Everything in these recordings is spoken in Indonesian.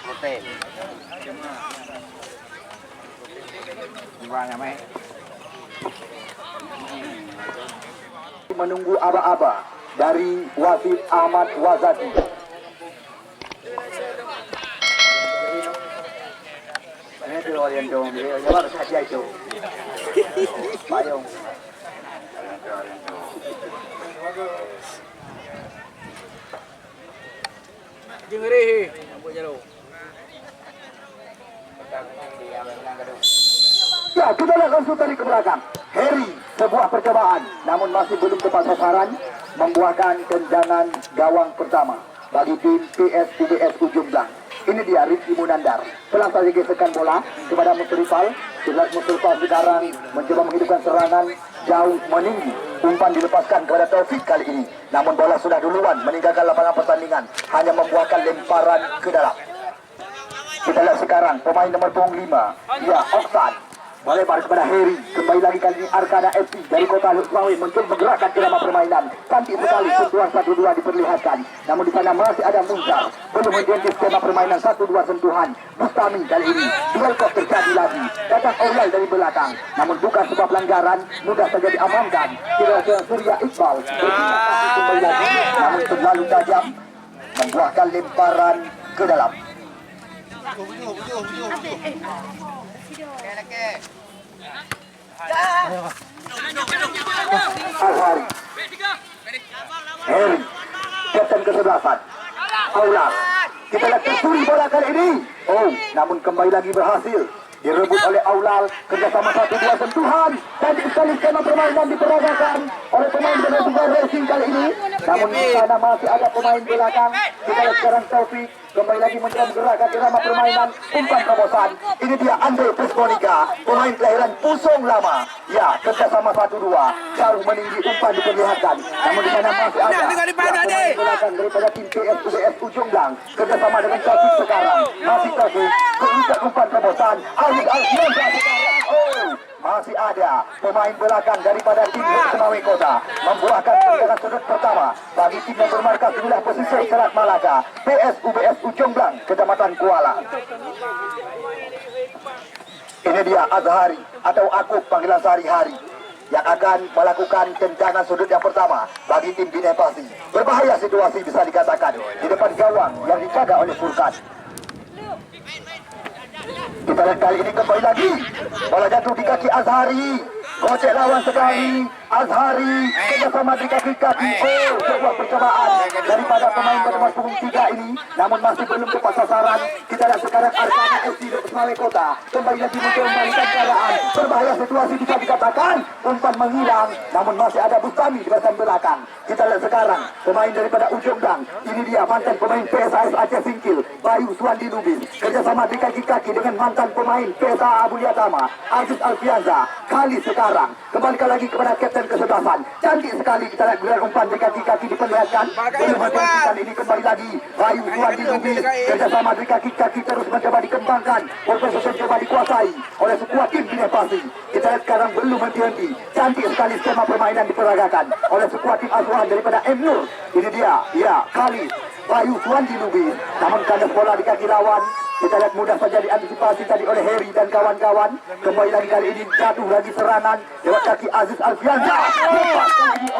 putih. Gimana, Mei? Menunggu aba-aba dari Wasid Ahmad Wazati. Ini tu orang dong, dia baru saja itu. Payung. Jengerihi, nampak jauh. Ya, kita lihat langsung dari ke belakang. Harry, sebuah percobaan, namun masih belum tepat sasaran, membuahkan tendangan gawang pertama bagi tim PS UBS Ujung Blang. Ini dia Rizky Munandar, telah saja geserkan bola kepada Musrifal. Jelas Musrifal sekarang mencoba menghidupkan serangan jauh meninggi. Umpan dilepaskan kepada Taufik kali ini, namun bola sudah duluan meninggalkan lapangan pertandingan, hanya membuahkan lemparan ke dalam. Kita lihat sekarang pemain nomor punggung 5, ya Oksan. Melebar kepada Harry, kembali lagi kali ini Arkana FC dari kota Lutmawi mencoba menggerakkan irama permainan. Cantik sekali sentuhan 1-2 diperlihatkan, namun di sana masih ada Munzar, belum menjadi skema permainan 1-2 sentuhan. Bustami kali ini duel kok terjadi lagi, datang Aulal dari belakang, namun bukan sebuah pelanggaran, mudah saja diamankan. Kira-kira Surya Iqbal kembali lagi, namun terlalu tajam, membuahkan lemparan ke dalam. Azhari, Harry, kapten kesebelasan, Aulal. Kita lihat tercuri bola kali ini. Oh, namun kembali lagi berhasil direbut oleh Aulal, kerjasama 1-2 sentuhan, dan sekali skema permainan diperagakan oleh pemain Benesuga Racing kali ini. Namun di sana masih ada pemain belakang. Kita lihat sekarang Taufik kembali lagi mencoba menggerakkan irama permainan, umpan terobosan. Ini dia Andre Prismonika, pemain kelahiran Pusong Lama. Ya, kerjasama 1-2, jauh meninggi umpan diperlihatkan. Namun di sana masih ada pemain belakang daripada tim PS UBS Ujung Blang, kerjasama dengan Taufik sekarang. Masih Taufik, kerucut umpan terobosan. Aziz Alfianza sekarang. Oh, masih ada pemain belakang daripada tim Semawi Kota membuahkan tendangan sudut pertama bagi tim yang bermarkas di wilayah pesisir Selat Malaka, PS UBS Ujung Blang, Kecamatan Kuala. Ini dia Azhari atau Akub panggilan sehari-hari yang akan melakukan tendangan sudut yang pertama bagi tim Binai Pasi. Berbahaya situasi bisa dikatakan di depan gawang yang dijaga oleh Furkan. Kita lihat kali ini kembali lagi bola jatuh di kaki Azhari, gocek lawan sekali. Azhari kerjasama di kaki-kaki. Oh, sebuah percobaan daripada pemain bernomor punggung 3 ini, namun masih belum tepat sasaran. Kita lihat sekarang Arkana FC Semawi Kota kembali lagi mencoba membalikan keadaan. Berbahaya situasi bisa dikatakan, umpan menghilang, namun masih ada Bustami di bagian belakang. Kita lihat sekarang pemain daripada Ujung Blang. Ini dia mantan pemain PSIS Aceh Singkil, Bayu Suwandi Lubis, kerjasama di kaki-kaki dengan mantan pemain PSA Abu Yatama, Aziz Alfianza. Kali sekarang kembalikan lagi kepada kapten kesebelasan. Cantik sekali kita lihat giliran umpan di kaki-kaki diperlihatkan. Kali ini kembali lagi Bayu Suwandi Lubis, kerjasama di kaki-kaki terus mencoba dikembangkan, walaupun mencoba dikuasai oleh sekuat tim Binai Pasi. Kita lihat sekarang belum henti-henti. Cantik sekali skema permainan diperagakan oleh sekuat tim asuhan daripada M. Nur. Ini dia, ya, kali Bayu Suwandi Lubis, namun kandas bola di kaki lawan. Kita lihat mudah saja diantisipasi tadi oleh Harry dan kawan-kawan. Kembali lagi kali ini jatuh lagi serangan lewat kaki Aziz Alfianza.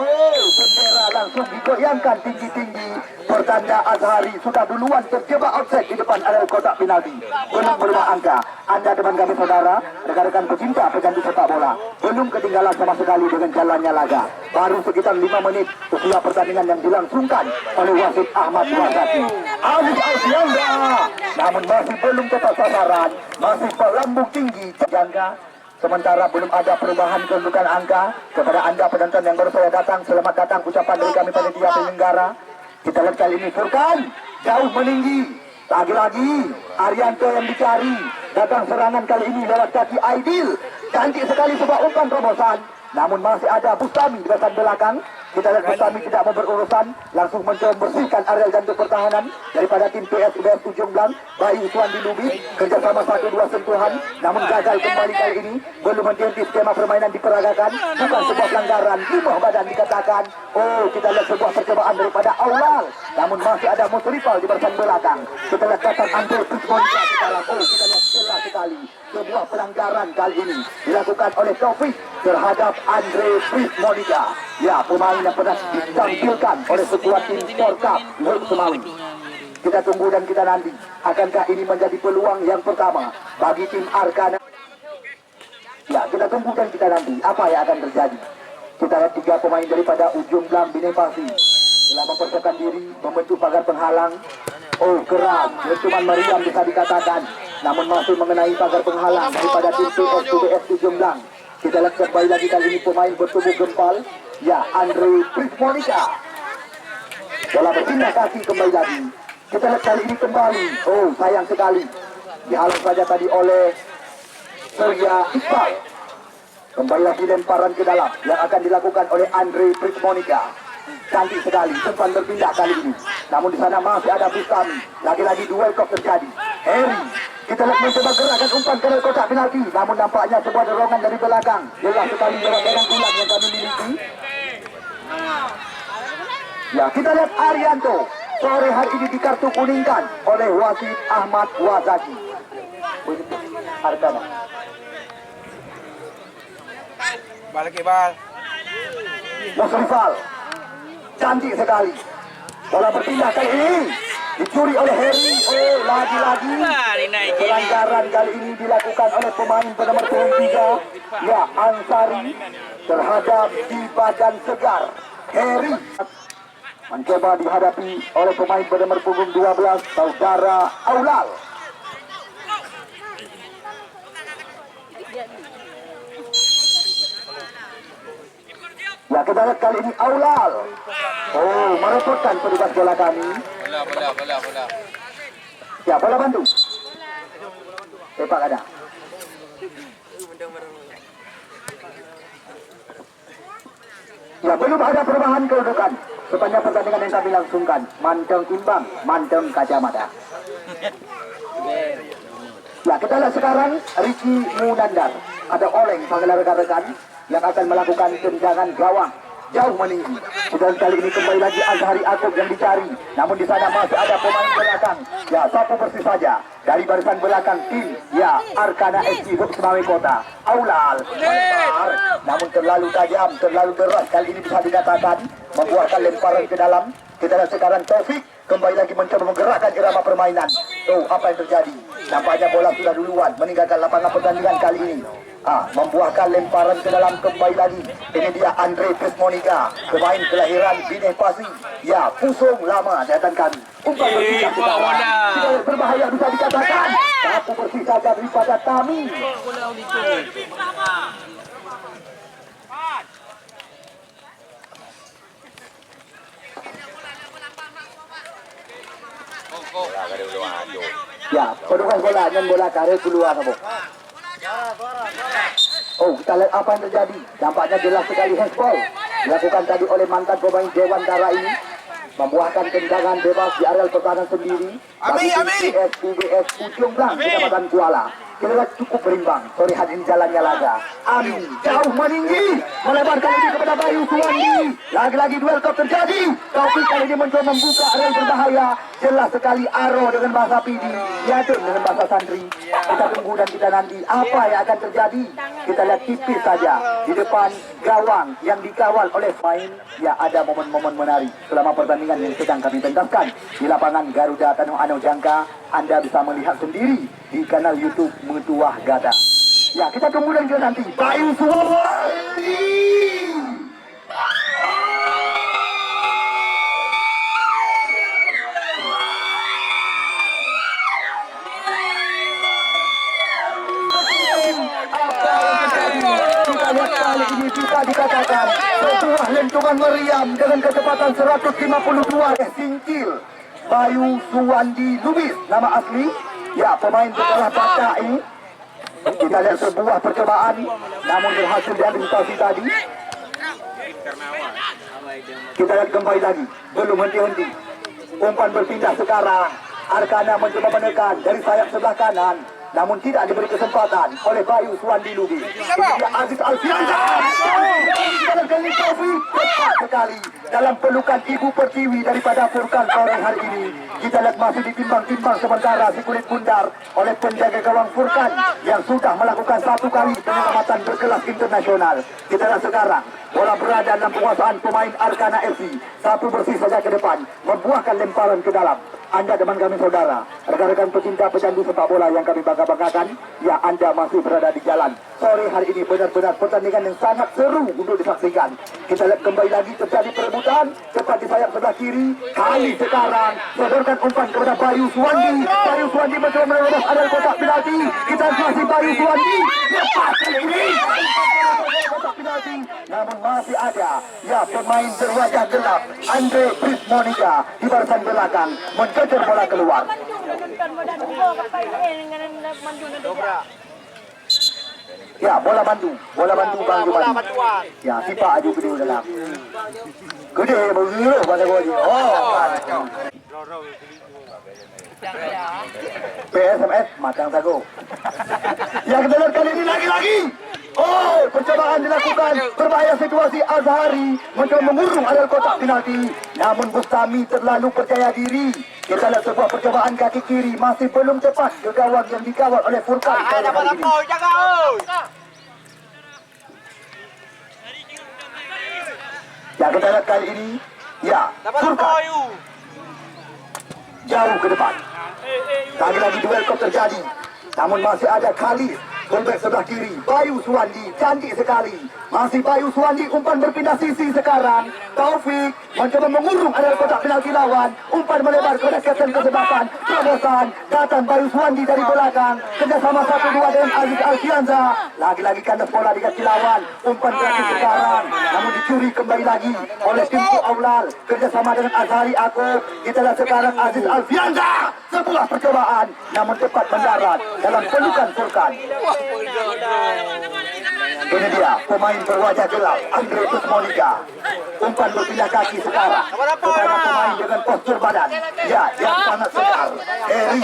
Oh, bendera langsung digoyangkan tinggi-tinggi, pertanda Azhari sudah duluan terjebak outside di depan area kotak penalti. Belum berubah angka. Anda teman kami saudara, rekan-rekan pecinta pecandu sepak bola, belum ketinggalan sama sekali dengan jalannya laga. Baru sekitar 5 menit setelah pertandingan yang dilangsungkan oleh wasit Ahmad Wazati. Aziz Alfianza, namun masih belum tepat sasaran, masih melambung tinggi jangka. Sementara belum ada perubahan kedudukan angka. Kepada anda penonton yang baru saya datang, selamat datang ucapan dari kami panitia penyelenggara. Kita lihat kali ini Furkan jauh meninggi. Lagi-lagi Arianto yang dicari, datang serangan kali ini lewat kaki Aidil. Cantik sekali sebuah umpan terobosan, namun masih ada Bustami di bagian belakang. Kita lihat Bustami tidak mau berurusan, langsung mencoba membersihkan areal jantung pertahanan daripada tim PS UBS Ujung Blang. Bayu Suandi Lubis kerjasama 1-2 sentuhan, namun gagal kembali kali ini. Belum henti skema permainan diperagakan, bukan sebuah pelanggaran, lima badan dikatakan. Oh, kita lihat sebuah percobaan daripada Aulal, namun masih ada Musrifal di barisan belakang. Kita lihat datang Andre Prismonica sekarang. Oh, kita lihat jelas sekali sebuah pelanggaran kali ini dilakukan oleh Taufik terhadap Andre Prismonica. Ya, pemain yang pernah ditampilkan oleh skuad tim Porkap World Semawi. Kita tunggu dan kita nanti, akankah ini menjadi peluang yang pertama bagi tim Arkana? Ya, kita tunggu dan kita nanti apa yang akan terjadi. Kita lihat tiga pemain daripada Ujung Blang Binepasi telah mempersiapkan diri membentuk pagar penghalang. Oh, keras, cuma meriam bisa dikatakan, namun masih mengenai pagar penghalang daripada tim PS UBS Ujung Blang. Kita lihat kembali lagi kali ini pemain bertubuh gempal. Ya, Andre Prismonica bola berpindah kaki kembali lagi. Kita lihat kali ini kembali. Oh, sayang sekali dihalang saja tadi oleh Surya Iqbal. Kembali lagi lemparan ke dalam yang akan dilakukan oleh Andre Prismonica. Cantik sekali, sempat berpindah kali ini. Namun di sana masih ada Bustami. Lagi-lagi duel kok terjadi. Harry, kita lihat mencoba gerakan umpan ke dalam kotak penalti. Namun nampaknya sebuah dorongan dari belakang. Jelas sekali dorongan ulang yang kami miliki. Ya, kita lihat Arianto sore hari ini dikartu kuningkan oleh wasit Ahmad Wazaki. Arkana. Balik bal. Musrifal, cantik sekali. Bola berpindah kali ini dicuri oleh Harry. Oh, lagi-lagi pelanggaran kali ini dilakukan oleh pemain bernomor 23, ya, Ansari terhadap di badan segar. Harry mencoba dihadapi oleh pemain bernomor punggung 12, saudara Aulal. Ya, kita lihat kali ini Aulal. Oh, merepotkan petugas bola kami. Bola. Ya, bola bantu. Sepak ada. Ya, belum ada perubahan kedudukan sepanjang pertandingan yang kami langsungkan. Manteng imbang, manteng kacamata. Ya, kita lihat sekarang Ricky Munandar. Ada Oleng panggil rekan-rekan yang akan melakukan tendangan gawang jauh meninggi. Dan kali ini kembali lagi Azhari Akub yang dicari. Namun di sana masih ada pemain belakang. Ya, satu bersih saja dari barisan belakang tim, ya, Arkana FC Semawi Kota. Aulal melempar, namun terlalu tajam, terlalu deras. Kali ini bisa dikatakan membuahkan lemparan ke dalam. Kita lihat sekarang Taufik kembali lagi mencoba menggerakkan irama permainan. Oh, apa yang terjadi? Nampaknya bola sudah duluan meninggalkan lapangan pertandingan kali ini. Membuahkan lemparan ke dalam kembali lagi. Ini dia Andre Prismonica, pemain kelahiran Binepasi. Ya, pusung lama datang kami. Umpan bersih tidak berbahaya bisa dikatakan. Sapu bersih saja daripada kami. Ya, petugas bola dan bola karet keluar kamu. Oh, kita lihat apa yang terjadi. Nampaknya jelas sekali handball dilakukan tadi oleh mantan pemain Dewan Dara ini, membuahkan tendangan bebas di areal pertahanan sendiri bagi tim PS UBS Ujung Blang Kecamatan Kuala. Kita lihat cukup berimbang sore hari ini jalannya laga. Amin jauh meninggi melebar kali ini kepada Bayu Suwandi. Lagi-lagi duel kop terjadi, tapi kali ini mencoba membuka areal berbahaya. Jelas sekali Aro dengan bahasa Pidi, Yadun dengan bahasa Santri. Kita tunggu dan kita nanti apa yang akan terjadi. Kita lihat tipis saja di depan gawang yang dikawal oleh main. Ya, ada momen-momen menarik selama pertandingan yang sedang kami pentaskan di lapangan Garuda Tanu Anu Jangka. Anda bisa melihat sendiri di kanal YouTube Mengetuah Gada. Ya, kita tunggu dan kita nanti. Bayu Suwandi. Kali ini bisa dikatakan sebuah lentungan meriam dengan kecepatan 152 singkil. Bayu Suwandi Lubis nama asli, ya, pemain sekolah Baca ini. Kita lihat sebuah percobaan namun berhasil diantisipasi tadi. Kita lihat kembali lagi, belum henti-henti. Umpan berpindah sekarang. Arkana mencoba menekan dari sayap sebelah kanan, namun tidak diberi kesempatan oleh Bayu Suwandi Lugi. Aziz Alfianza kali Taufik tepat sekali dalam pelukan ibu pertiwi daripada Furkan sore hari ini. Kita lihat masih ditimbang-timbang sementara si kulit bundar oleh penjaga gawang Furkan yang sudah melakukan 1 kali penyelamatan berkelas internasional. Kita lihat sekarang bola berada dalam penguasaan pemain Arkana FC. 1 bersih saja ke depan, membuahkan lemparan ke dalam. Anda teman kami saudara, rekan-rekan pecinta pecandu sepak bola yang kami bangga-banggakan, ya Anda masih berada di jalan. Sore hari ini benar-benar pertandingan yang sangat seru untuk disaksikan. Kita lihat kembali lagi terjadi perebutan, tepat di sayap sebelah kiri. Kali sekarang, sodorkan umpan kepada Bayu Suwandi. Bayu Suwandi mencoba menerobos area kotak penalti. Kita masih Bayu Suwandi. Lepas kali ini. Kotak penalti, namun masih ada ya pemain berwajah gelap Andre Prismonica di barisan belakang mencecer bola keluar. Ya, bola bantu Bang Juman. Ya, Sipa aju gede dalam. Gede begitu pada gol. Oh. PSMS Matang Sago. Ya, kita lihat kali ini lagi. Oh, percobaan dilakukan, berbahaya situasi. Azhari mencoba mengurung area kotak penalti, namun Bustami terlalu percaya diri. Kita lihat sebuah percobaan kaki kiri masih belum tepat ke gawang yang dikawal oleh Furkan. Ya, kita lihat kali ini, ya Furkan jauh ke depan. Lagi-lagi duel kok terjadi, namun masih ada Khalid. Fullback sebelah kiri, Bayu Suwandi, cantik sekali. Masih Bayu Suwandi, umpan berpindah sisi sekarang. Taufik mencoba mengurung area kotak penalti lawan. Umpan melebar kepada kapten kesebelasan. Terobosan, datang Bayu Suwandi dari belakang. Kerjasama 1-2 dengan Aziz Alfianza. Lagi-lagi kandas bola di kaki lawan. Umpan berarti sekarang, namun dicuri kembali lagi oleh Timko Aulal. Kerjasama dengan Azhari Akub. Kita lihat sekarang Aziz Alfianza. Sebuah percobaan, namun tepat mendarat dalam pelukan Furkan. Ini dia pemain berwajah gelap Andre Prismonica. Umpan berpindah kaki sekarang kepada pemain dengan postur badan ya yang sangat segar, Heri.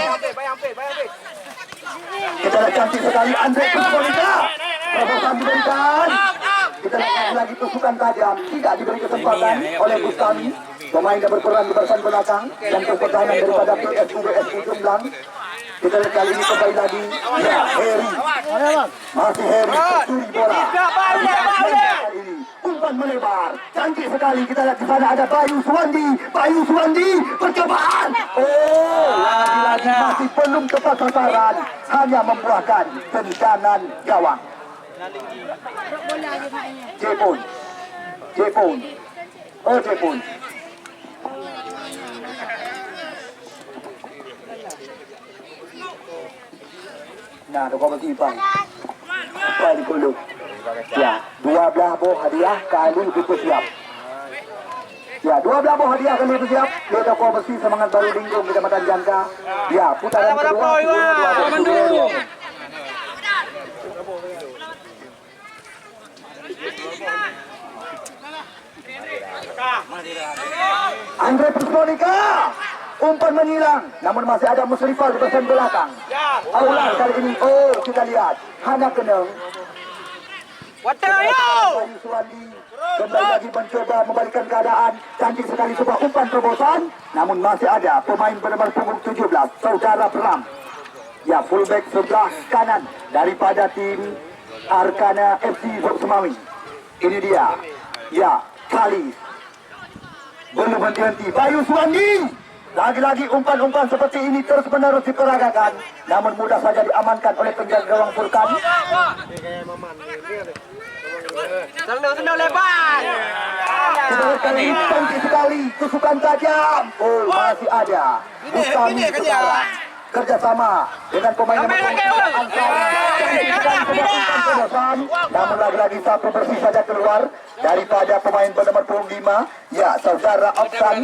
Kita lihat cantik sekali Andre Prismonica. Terobosan diberikan. Kita lihat lagi tusukan tajam, tidak diberi kesempatan oleh Bustami. Pemain yang berperan di barisan belakang dan pertahanan daripada PSU Jomblang. Kita lihat kali ini kembali lagi, ya Heri, masih Heri mencuri bola. Kali ini umpan melebar, cantik sekali. Kita lihat di sana ada Bayu Suwandi, percobaan. Oh, lagi-lagi masih belum tepat sasaran, hanya membuahkan tendangan gawang. Jepun, oh Jepun. Nah, ada kompetisi apa di Kulu? Ya, 12 buah hadiah kali bersiap. Ya, 12 buah hadiah kali bersiap. Kita kompetisi semangat baru Linggung Kecamatan Jangka. Ya, putaran kedua. Andre Prismonica. Umpan menyilang, namun masih ada Musrifal di bagian belakang. Aulal kali ini, oh kita lihat, hanya keneng. Bayu Suwandi kembali lagi mencoba membalikkan keadaan. Cantik sekali sebuah umpan terobosan, namun masih ada pemain bernomor punggung 17, Saudara Pram. Ya, fullback sebelah kanan daripada tim Arkana FC Semawi. Ini dia, ya Khalid. Belum henti-henti, Bayu Suwandi. Lagi-lagi umpan-umpan seperti ini terus-menerus diperagakan, namun mudah saja diamankan oleh penjaga gawang Furkan. Sendal lebar. Kali ini cantik sekali, tusukan tajam. Oh, masih ada Bustami sekarang. Kerjasama dengan pemain nomor 4, namun lagi-lagi satu bersih saja keluar daripada pemain bernomor 5, ya Saudara Oksan.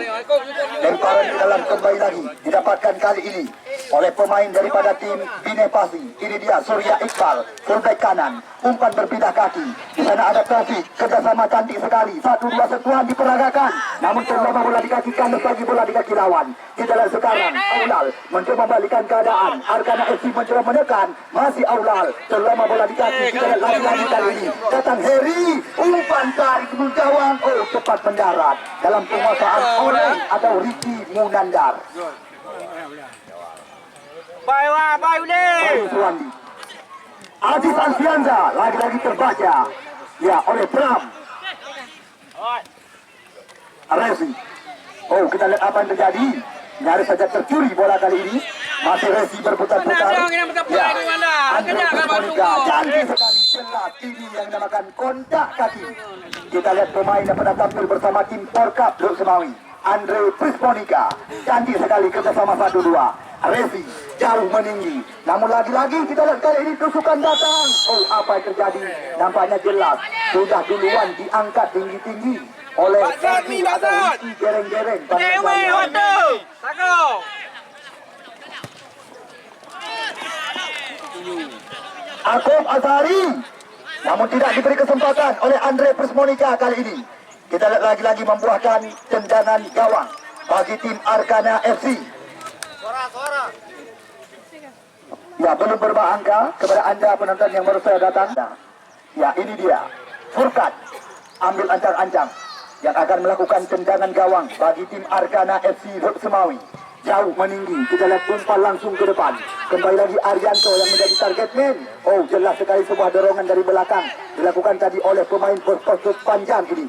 Lemparan di dalam kembali lagi. didapatkan kali ini oleh pemain daripada tim Bine Pasi. Ini dia Surya Iqbal, fullback kanan. Umpan berpindah kaki. Di sana ada Taufik, kerjasama cantik sekali. 1-2 sentuhan diperagakan. Namun terlama bola di kaki kanan, lagi bola di kaki lawan. Kita lihat sekarang Aulal mencoba membalikkan keadaan. Arkana FC mencoba menekan. Masih Aulal, terlama bola di kaki. Kita lihat lagi kali ini. Datang Heri, umpan tarik ke gawang. Oh, cepat mendarat dalam penguasaan Oreng atau Ricky Munandar. Bye boleh. Suwandi. Aziz Alfianza lagi-lagi terbaca ya oleh Pram. Resi. Oh, kita lihat apa yang terjadi. Nyaris saja tercuri bola kali ini. Masih Resi berputar-putar. Ya, Andre Prismonika cantik sekali. Jelas ini yang dinamakan kontak kaki. Kita lihat pemain yang pada tampil bersama tim Porkap Luk Semawi. Andre Prismonika cantik sekali kerjasama 1-2. Resi jauh meninggi. Namun lagi-lagi kita lihat kali ini tusukan datang. Oh, apa yang terjadi? Nampaknya jelas sudah duluan diangkat tinggi-tinggi oleh Resi atau Riki gereng-gereng. Akom Azhari, namun tidak diberi kesempatan oleh Andre Prismonika kali ini. Kita lihat lagi-lagi membuahkan tendangan gawang bagi tim Arkana FC. Ya, belum berubah angka kepada anda penonton yang baru saja datang. Ya, ini dia Furkan ambil ancang-ancang yang akan melakukan tendangan gawang bagi tim Arkana FC Luk Semawi. Jauh meninggi, kita lihat umpan langsung ke depan. Kembali lagi Arianto yang menjadi target man. Oh, jelas sekali sebuah dorongan dari belakang dilakukan tadi oleh pemain berpostur panjang ini.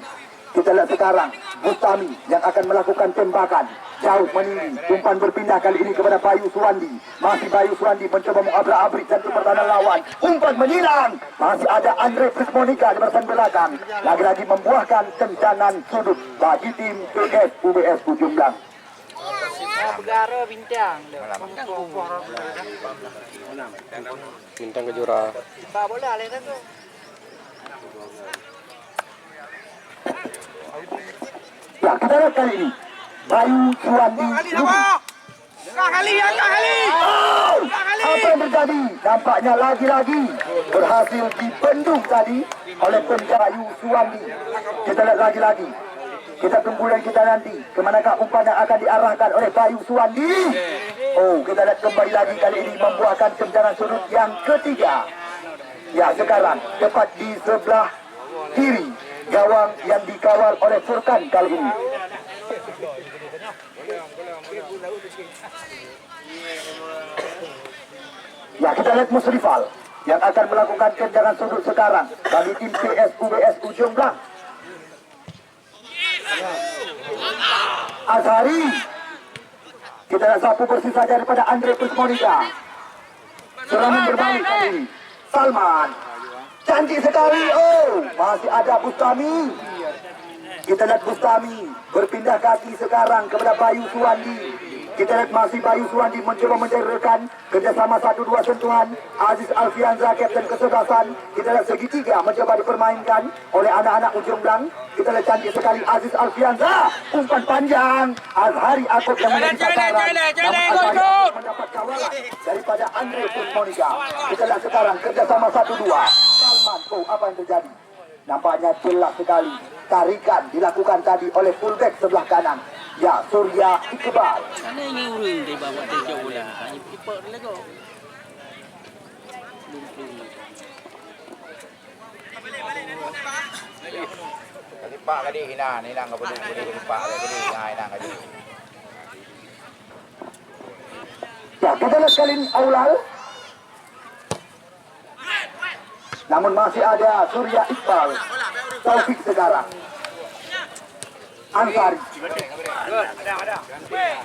Kita lihat sekarang Bustami yang akan melakukan tembakan. Jauh meninggi, umpan berpindah kali ini kepada Bayu Suwandi. Masih Bayu Suwandi mencoba mengabrak-abrik jantung pertahanan lawan. Umpan menyilang. Masih ada Andre Prismonika di barisan belakang. Lagi-lagi membuahkan tendangan sudut bagi tim PS UBS Ujung Blang. Begara bintang. Bintang kejora. Tak boleh alih tu. Ya, kita lihat kali ini Bayu Suwandi. Kali. Oh, apa yang terjadi? Nampaknya lagi-lagi berhasil dibendung tadi oleh Bayu Suwandi. Kita lihat lagi-lagi. Kita tunggu dan kita nanti kemanakah umpan yang akan diarahkan oleh Bayu Suwandi. Oh, kita lihat kembali lagi kali ini membuahkan tendangan sudut yang ketiga. Ya, sekarang tepat di sebelah kiri gawang yang dikawal oleh Furkan kali ini. Ya, kita lihat Musrifal yang akan melakukan tendangan sudut sekarang bagi tim PS UBS Ujung Blang. Azhari, kita lihat sapu bersih saja daripada Andre Prismonika. Serangan berbalik kali ini. Salman, cantik sekali. Oh, masih ada Bustami. Kita lihat Bustami berpindah kaki sekarang kepada Bayu Suwandi. Kita lihat masih Bayu Suwandi mencoba menjadikan kerjasama 1-2 sentuhan. Aziz Alfianza, kapten kesebelasan. Kita lihat segitiga mencoba dipermainkan oleh anak-anak Ujung Blang. Kita lihat cantik sekali Aziz Alfianza. Umpan panjang. Azhari Akut yang menjadi sasaran. Namun mendapat kawalan daripada Andre Prismonika. Kita lihat sekarang kerjasama 1-2. Salman, oh, apa yang terjadi? Nampaknya jelas sekali tarikan dilakukan tadi oleh fullback sebelah kanan. Ya, Surya Iqbal. Sana ini urung dia bawa tejok bola. Ini pipak dia lagi. Kalipak kadi hina ni nang ka bedu kalipak kadi ngai nang kadi. Ya, kita lihat kali ini Aulal. Namun masih ada Surya Iqbal. Taufik sekarang. Ansari.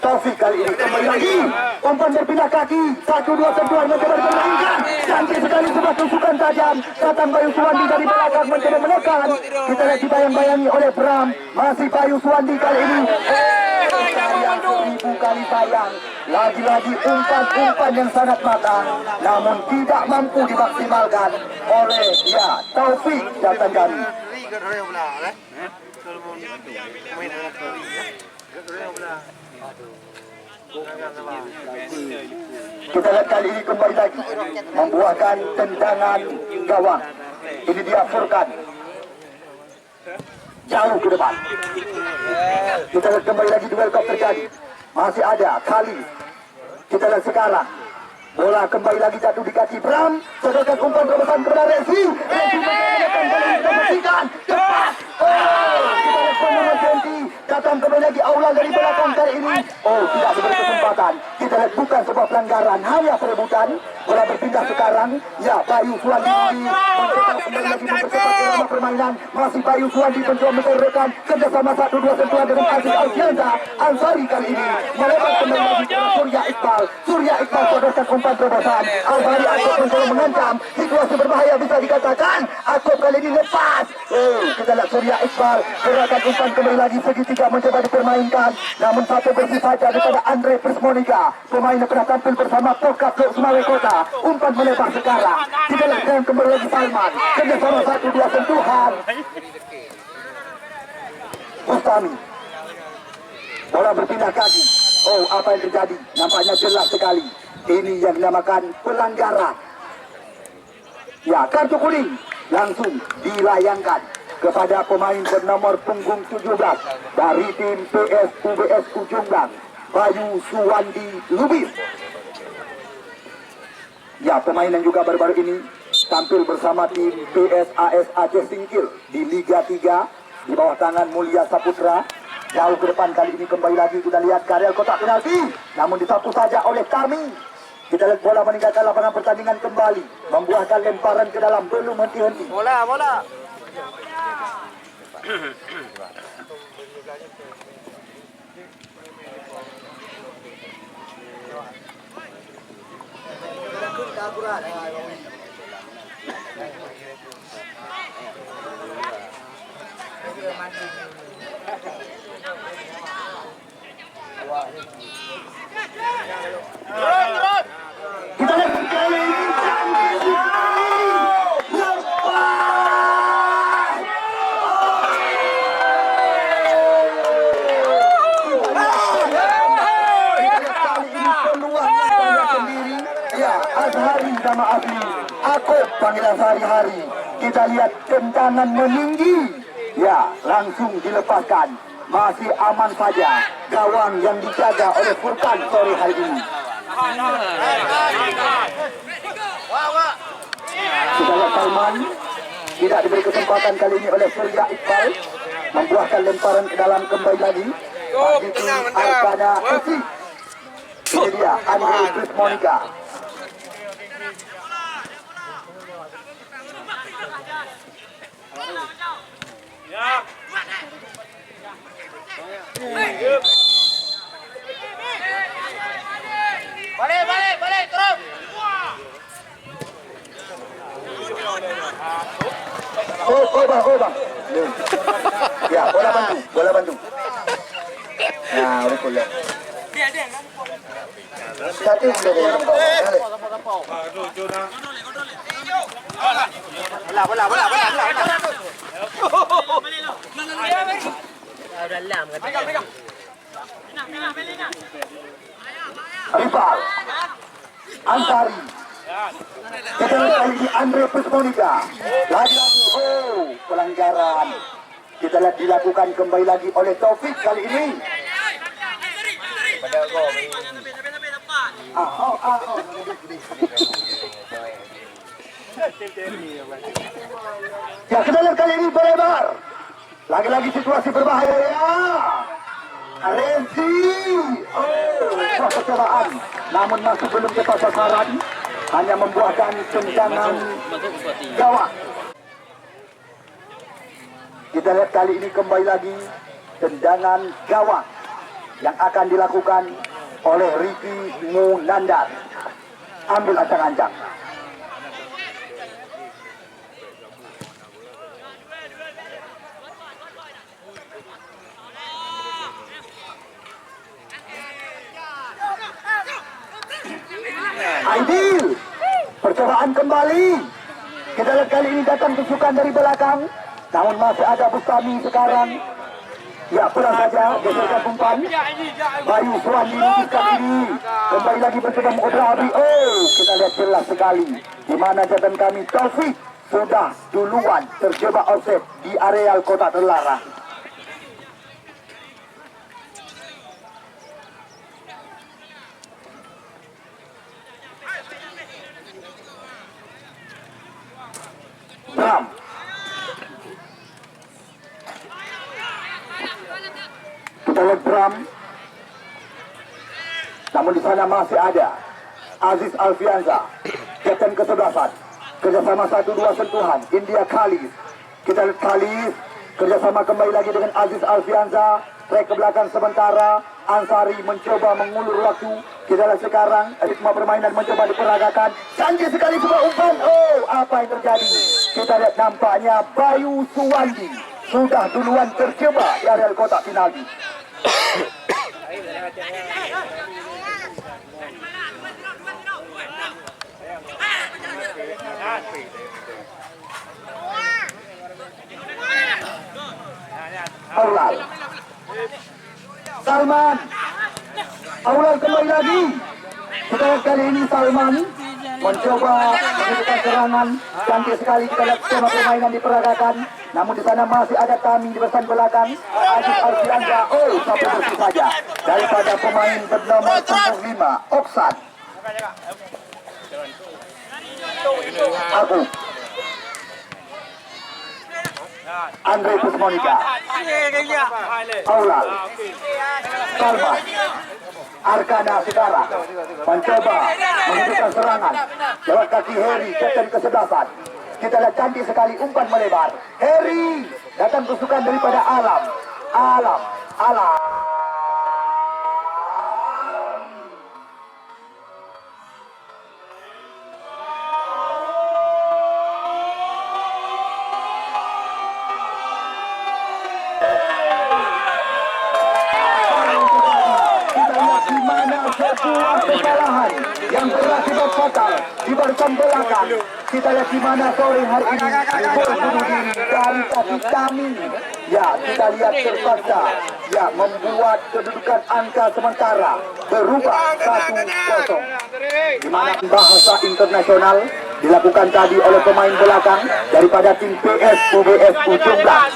Taufik kali ini kembali lagi. Umpan berpindah kaki. 1-2 sentuhan mencoba dipermainkan. Cantik sekali sebuah tusukan tajam. Datang Bayu Suwandi dari belakang mencoba menekan. Kita lihat dibayang-bayangi oleh Bram. Masih Bayu Suwandi kali ini. Sayang 1000 kali sayang. Lagi-lagi umpan-umpan yang sangat matang. Namun tidak mampu dimaksimalkan oleh ya Taufik datang kami. Kita lihat kali ini kembali lagi membuahkan tendangan gawang. Ini dia Furkan. Jauh ke depan. Kita lihat kembali lagi duel kop terjadi. Masih ada kali. Kita lihat sekarang. Bola kembali lagi jatuh di kaki Bram. Sedangkan umpan terobosan kepada Resi. Resi mengenakan bola yang dibersihkan. Cepat. Oh, kita lihat Pemohon Jenti datang kembali lagi Aula dari belakang kali ini. Oh, tidak diberi kesempatan. Kita lihat bukan sebuah pelanggaran, hanya perebutan. Bola berpindah sekarang. Ya, Bayu Suwandi mencoba kembali lagi mempercepat irama permainan. Masih Bayu Suwandi mencoba memperrekan kerjasama 1-2 sentuhan dengan Aziz Alfianza. Ansari kali ini melebar kembali lagi ke Surya Iqbal. Surya Iqbal sodorkan umpan terobosan. Al-Bari Akub mencoba mengancam. Situasi berbahaya bisa dikatakan. Akub kali ini lepas. Oh, kita lihat Surya Iqbal gerakan umpan kembali lagi segitiga mencoba dipermainkan. Namun satu bersih saja daripada Andre Prismonika. Pemain yang pernah tampil bersama Pokap Blok Sumawe Kota. Umpan melebar sekarang. Kita lihat kembali lagi Salman. Kerjasama 1-2 sentuhan. Bustami. Bola berpindah kaki. Oh, apa yang terjadi? Nampaknya jelas sekali. Ini yang dinamakan pelanggaran. Ya, kartu kuning langsung dilayangkan kepada pemain bernomor punggung 17 dari tim PSUBS Ujunggang, Bayu Suwandi Lubis. Ya, pemain yang juga baru-baru ini tampil bersama tim PSAS Aceh Singkil di Liga 3 di bawah tangan Mulia Saputra. Jauh ke depan kali ini kembali lagi kita lihat Karel kotak penalti, namun disapu saja oleh Kami. Kita lihat bola meninggalkan lapangan pertandingan kembali, membuahkan lemparan ke dalam belum henti-henti. Bola. Kita lihat kali ini canggih sekali. Lepas. Ya, Azhari sama Afli. Aku panggilan sehari-hari. Kita lihat tendangan meninggi. Ya, langsung dilepaskan. Masih aman saja gawang yang dijaga oleh Furkan sore hari ini. Kita lihat Salman tidak diberi kesempatan kali ini oleh Surya Iqbal, membuahkan lemparan ke dalam kembali lagi. Bagi tim Arkana FC. Ini dia Andre Prismonika. Balik, terus. Oh bang. Ya, bola bantu. Nah, udah boleh. Satu sudah. Bola. Rifal Ansari. Kita lihat kali ini Andre Prismonika. Lagi-lagi, pelanggaran. Kita lihat dilakukan kembali lagi oleh Taufik kali ini. Ya, kita lihat kali ini berlebar. Lagi-lagi situasi berbahaya ya. Resi. Percobaan. Namun masih belum tepat sasaran. Hanya membuahkan tendangan gawang. Kita lihat kali ini kembali lagi tendangan gawang yang akan dilakukan oleh Ricky Munandar. Ambil ancang-ancang. Aidil, percobaan kembali. Kita lihat kali ini datang tusukan dari belakang. Namun masih ada Bustami sekarang. Ya, pulang saja, geserkan umpan. Bayu Suwandi lukiskan ini. Kembali lagi mencoba mengobrak abri. Oh, kita lihat jelas sekali. Di mana jatan kami, Taufik sudah duluan terjebak offset di areal kotak terlarang. Bram. Kita lihat Bram. Namun di sana masih ada Aziz Alfianza, kapten kesebelasan. Kerjasama 1-2 sentuhan. India Khalis. Kita lihat Khalis kerjasama kembali lagi dengan Aziz Alfianza. Trek ke belakang sementara. Ansari mencoba mengulur waktu. Kita lihat sekarang ritme permainan mencoba diperagakan. Canggih sekali sebuah umpan. Oh, apa yang terjadi? Kita lihat nampaknya Bayu Suwandi sudah duluan terjebak di areal kotak penalti. Aulal Salman Aulal kembali lagi. Kita lihat kali ini Salman mencoba melakukan serangan. Cantik sekali kita lihat skema permainan diperagakan. Namun di sana masih ada Tami di besan belakang. Aziz Alfianza. Oh, sampai bersih saja daripada pemain bernama 5 Oksan. Aku Andre Pusmonika, Aulal, Salman, Arkana sekarang mencoba menghidupkan serangan lewat kaki Heri, kapten kesebelasan. Kita lihat cantik sekali umpan melebar. Heri datang tusukan daripada Alam. Kesalahan yang berakibat fatal di barisan belakang. Kita lihat di mana sore hari ini gol bunuh diri dari kaki kami. Ya, kita lihat terpaksa ya membuat kedudukan angka sementara berubah 1-0. Di mana bahasa internasional dilakukan tadi oleh pemain belakang daripada tim PS UBS Ujung Blang.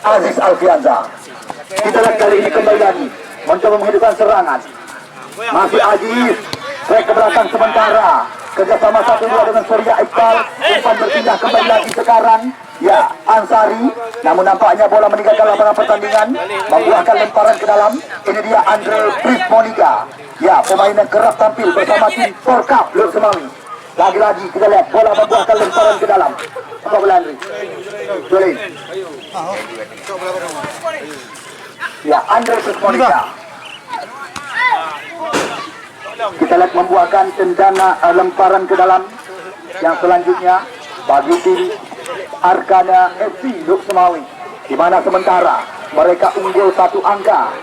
Aziz Alfianza. Kita lihat kali ini kembali lagi mencoba menghidupkan serangan. Masih Aziz. Trek ke belakang sementara. Kerjasama 1-2 dengan Surya Iqbal. Umpan berpindah kembali lagi sekarang. Ya, Ansari. Namun nampaknya bola meninggalkan lapangan pertandingan. Membuahkan lemparan ke dalam. Ini dia Andre Prismonika. Ya, pemain yang kerap tampil bersama tim Porkap Lur Semawi. Lagi-lagi kita lihat bola membuahkan lemparan ke dalam. Apa bola Andre? Jolin. Ya, Andre Prismonika. Kita lihat membuahkan tendana lemparan ke dalam. Yang selanjutnya bagi tim Arkana FC Lur Semawi. Di mana sementara mereka unggul 1 angka.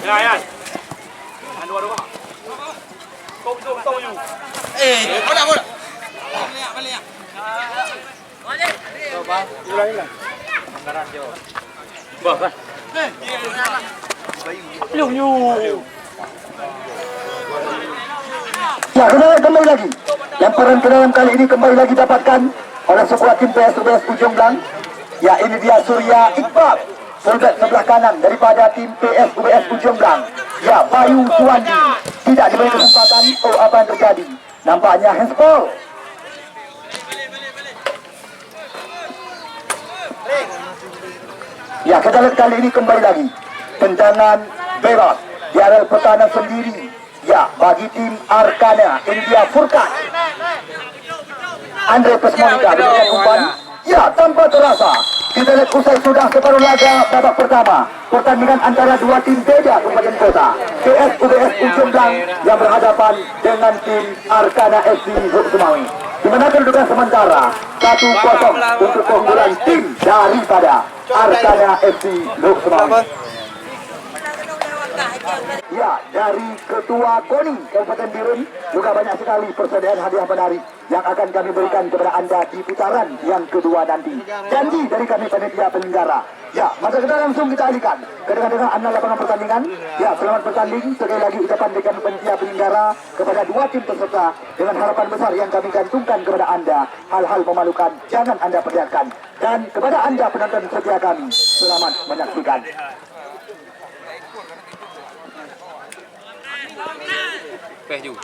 Ya. Dua. Tunggu. Bola. Balik. Ulangi. Anggaran dia. Bah. Ya, kembali lagi. Lemparan ke dalam kali ini kembali lagi dapatkan oleh sebuah tim PS Ujung Blang. Ya, ini dia Surya Iqbal, fullback sebelah kanan daripada tim PSUBS Ujung Blang. Ya, Bayu Suwandi tidak diberi kesempatan. Oh, apa yang terjadi? Nampaknya handball. Ya, kita lihat kali ini kembali lagi tendangan bebas di area pertahanan sendiri. Ya, bagi tim Arkana, ini dia Furkan. Andre Pesmonika diberikan umpan. Ya, tanpa terasa Kita lihat usai sudah separuh laga babak pertama. Pertandingan antara dua tim beda kabupaten kota. PS UBS Ujunglang yang berhadapan dengan tim Arkana FC Luk Sumawi. Di mana kedudukan sementara 1-0 untuk keunggulan tim daripada Arkana FC Luk Sumawi. Ya, dari Ketua KONI Kabupaten Birun juga banyak sekali persediaan hadiah menarik yang akan kami berikan kepada anda di putaran yang kedua nanti. Janji dari kami panitia penyelenggara. Ya, masa kita langsung kita alihkan ke dengan anda lapangan pertandingan. Ya, selamat bertanding. Sekali lagi ucapan dari kami panitia penyelenggara kepada dua tim peserta dengan harapan besar yang kami gantungkan kepada anda. Hal-hal memalukan jangan anda perlihatkan. Dan kepada anda penonton setia kami, selamat menyaksikan. Peju.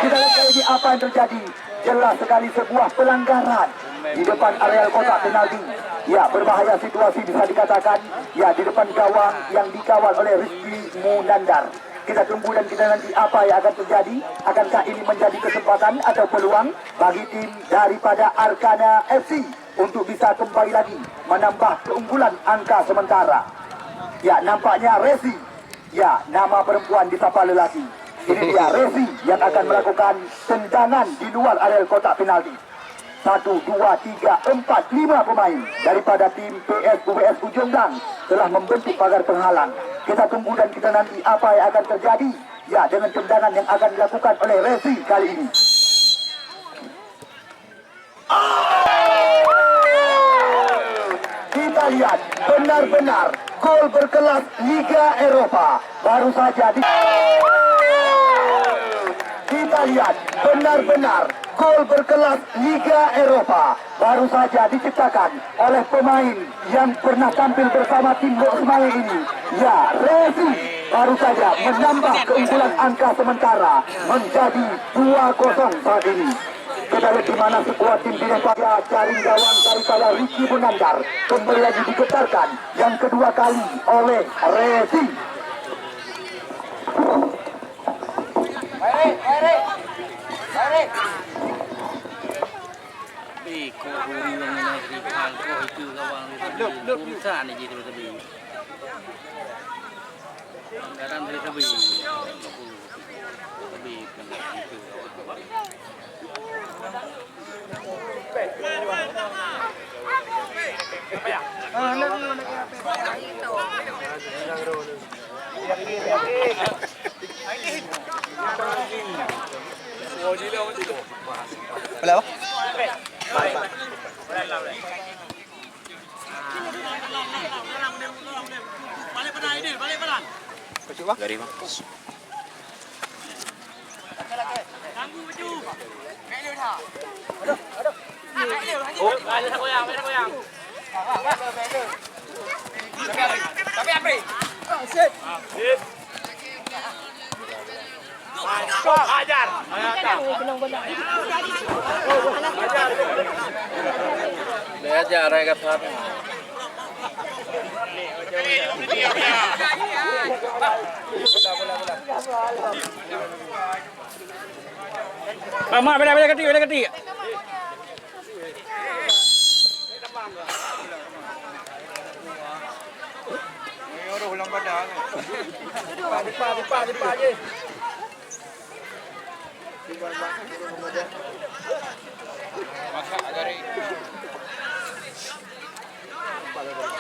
Kita lihat kali ini apa yang terjadi. Jelas sekali sebuah pelanggaran di depan areal kotak penalti. Ya, berbahaya situasi bisa dikatakan. Ya, di depan gawang yang dikawal oleh Rizky Munandar. Kita tunggu dan kita nanti apa yang akan terjadi. Akankah ini menjadi kesempatan atau peluang bagi tim daripada Arkana FC untuk bisa kembali lagi menambah keunggulan angka sementara. Ya, nampaknya Resi. Ya, nama perempuan disapa lelaki. Ini dia Resi yang akan melakukan tendangan di luar areal kotak penalti. 1, 2, 3, 4, 5 pemain daripada tim PS UBS Ujunglang telah membentuk pagar penghalang. Kita tunggu dan kita nanti apa yang akan terjadi. Ya, dengan tendangan yang akan dilakukan oleh Resi kali ini. Kita lihat benar-benar gol berkelas Liga Eropa. Baru saja kita lihat benar-benar gol berkelas Liga Eropa baru saja diciptakan oleh pemain yang pernah tampil bersama tim Luk Sumawi ini. Ya, Resi baru saja menambah keunggulan angka sementara menjadi 2-0 saat ini. Kita lihat di mana sebuah tim Bineka jaring gawang daripada Rizky Munandar kembali lagi digetarkan yang kedua kali oleh Resi. Kau huru yang menarik hal kau itu kawan urusan ni jadi lebih. Anggaran dari lebih. Lebih itu. Berapa? Dari mana? Oh, ada satu yang. Tapi apa? Sip. Ajar. Ajar mereka satu. Mama, beda ketik. Udah ulang badan. Dipa aja. Masa dari lawan.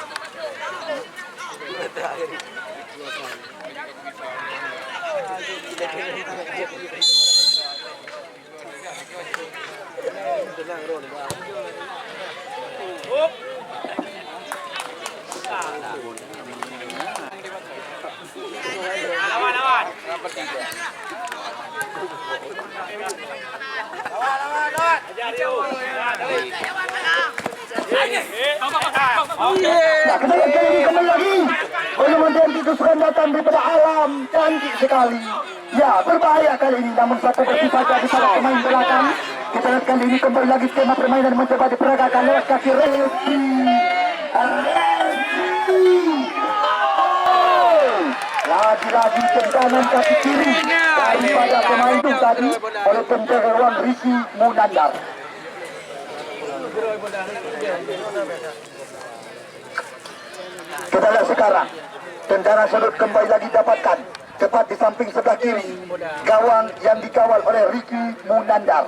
Nah, kembali lagi. Kemudian ditusukan datang daripada alam cantik sekali. Ya, berbahaya kali ini. Namun satu bersih saja di sana pemain belakang. Kita lihat kali ini kembali lagi skema permainan mencoba diperagakan lewat kaki Resi. Lagi lagi tendangan kaki kiri daripada pemain itu tadi oleh penjagaan Ricky Munandar. Kita lihat sekarang tendangan sudut kembali lagi dapatkan tepat di samping sebelah kiri gawang yang dikawal oleh Ricky Munandar.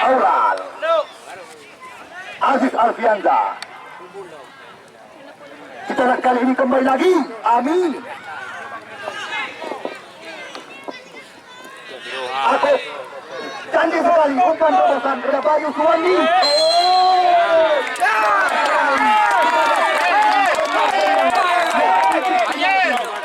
Aulal Aziz Alfianza. Kita lihat kali ini kembali lagi Amin. Aku cantik sekali umpan terobosan kepada Bayu Suwandi.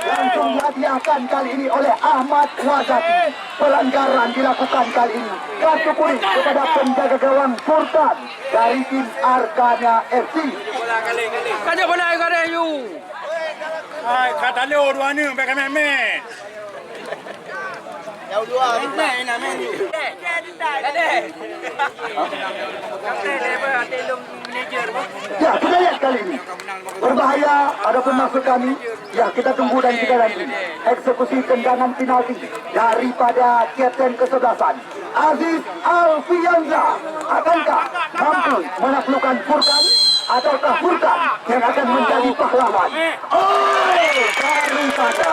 Langsung dihadiahkan kali ini oleh Ahmad Wazati. Pelanggaran dilakukan kali ini. Kartu kuning kepada penjaga gawang Furkan dari tim Arkana FC. Kajak bola kau ada you. Hai, kata lu dua ni, pakai memet. Jauh dua. Ini nak main you. Ya, kita lihat kali ini. Berbahaya, ada masuk kami. Ya, kita tunggu dan kita nanti. Eksekusi tendangan penalti daripada kapten kesebelasan Aziz Alfianza. Akankah mampu menaklukkan Furkan ataukah Furkan yang akan menjadi pahlawan? Oh, daripada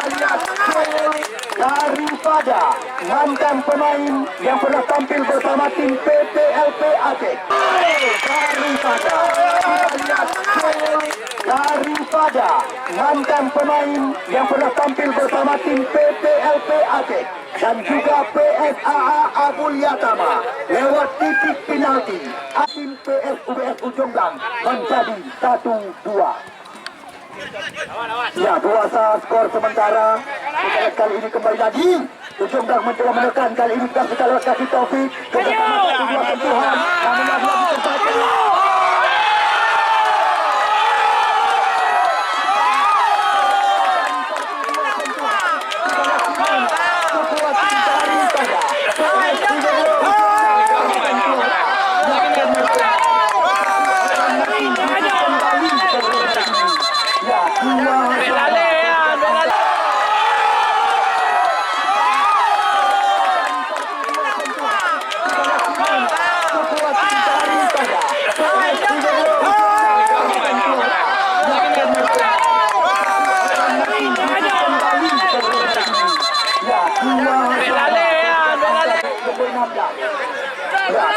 kita lihat daripada mantan pemain yang pernah tampil bersama tim PPLP Aceh. Daripada kita lihat daripada mantan pemain yang pernah tampil bersama tim PPLP Aceh dan juga PSAA Abul Yatama lewat titik penalti tim PSUBS Ujung Blang menjadi 1-2. Ya, 2-1 skor sementara. Kita lihat kali ini kembali lagi Ujung Blang mencoba menekan kali ini kita lewat kasih Taufik bersama dua sentuhan namun lagi terbaca.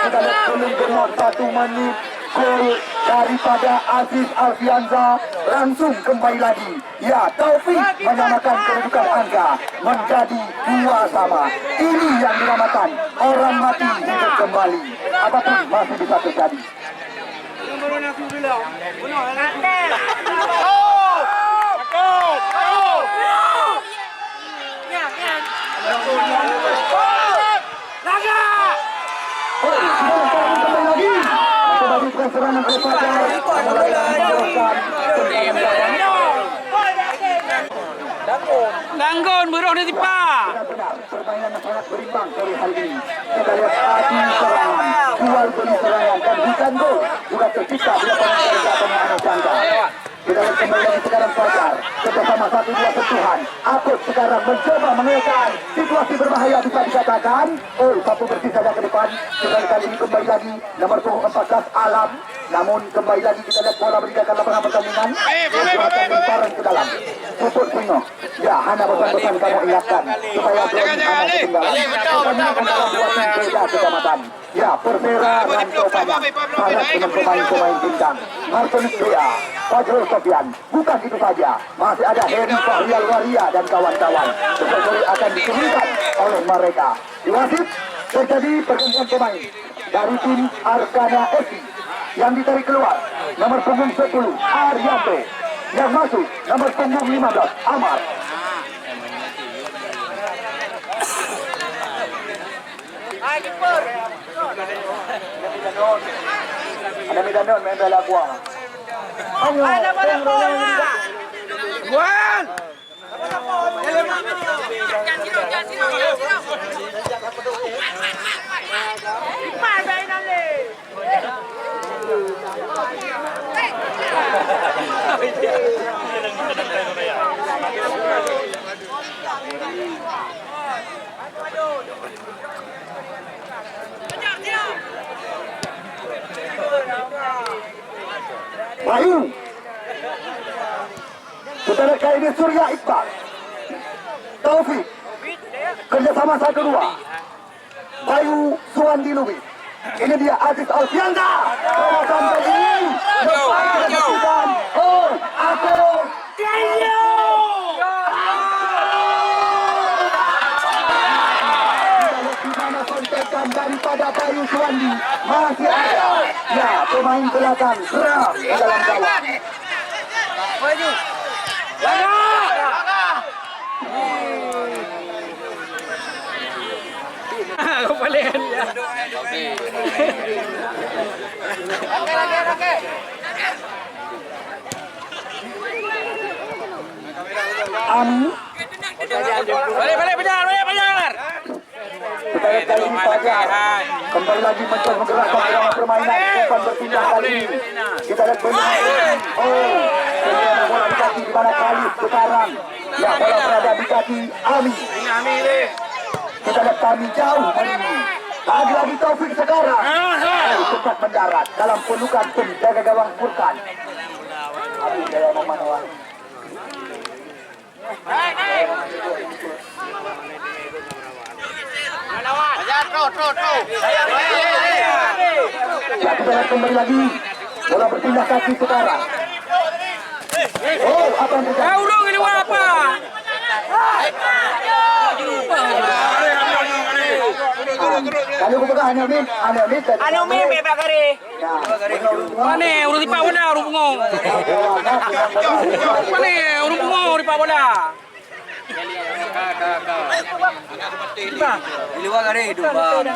Kita lihat belum genap 1 menit gol daripada Aziz Alfianza langsung kembali lagi. Ya, Taufik menyamakan kedudukan angka menjadi 2-2. Ini yang dinamakan orang mati hidup kembali. Apapun masih bisa terjadi. Serangan Ganggun buruh di tipa. Permainan sangat berimbang kali ini. Kita lihat adu serangan, jual beli serangan dan bukan gol juga tercipta di lapangan kerja pemain jangka. Kita lihat kembali sekarang Fajar bersama 1-2 sentuhan. Akut sekarang mencoba mengelakkan situasi berbahaya bisa dikatakan. Oh, satu bersih saja ke depan. Kita lihat kali ini kembali lagi nomor 14 Alam. Namun kembali lagi kita lihat bola meninggalkan lapangan pertandingan. Akan diparang ke dalam. Puput Singo. Ya, hanya pesan-pesan kamu ingatkan supaya jangan ketinggalan. Antara dua tim beda kecamatan. Ya, Persera Ranto Padang. Sangat dengan pemain-pemain bintang. Martinus Bea, Fajrul Sofian. Bukan itu saja, masih ada Heri Fahrial Waria dan kawan-kawan. Sesuai akan diturunkan oleh mereka. Di wasit terjadi pergantian pemain dari tim Arkana FC yang ditarik keluar nomor punggung 10 Arianto, yang masuk nomor punggung 15 Amar. Ada Medanon main bola kuah. Ada bola kuah. Wan. Bayu. Kita lihat kali ini Surya Iqbal. Taufik. Kerjasama 1-2. Bayu Suwandi Lubis. Ini dia Aziz Alfianda. Kawasan begini. Oh, aku. Daripada Bayu Suwandi masih ada. Ya, pemain belakang gerak di dalam gawang. Maju. Kau paling ya. Balik benar. Kita lihat kali ini Fajar kembali lagi mencoba menggerakkan dalam permainan, umpan berpindah kali ini. Kita lihat bermain. Oh, bola di kaki di mana kali sekarang. Ya, bola berada di kaki Ami. Kita lihat kami jauh ini. Lagi-lagi Taufik sekarang. Cepat mendarat dalam pelukan penjaga gawang Furkan. Ami dari Manoa. Ya, kita lihat kembali lagi. Bola berpindah kaki sekarang. Oh, apa yang terjadi? Ulung ini apa? Kalau aku pegang Anil Min bebek kari. Mana urut di pawon dah, urut bungong. Mana urut bungong di pawon dah. Di luar kari hidup bang.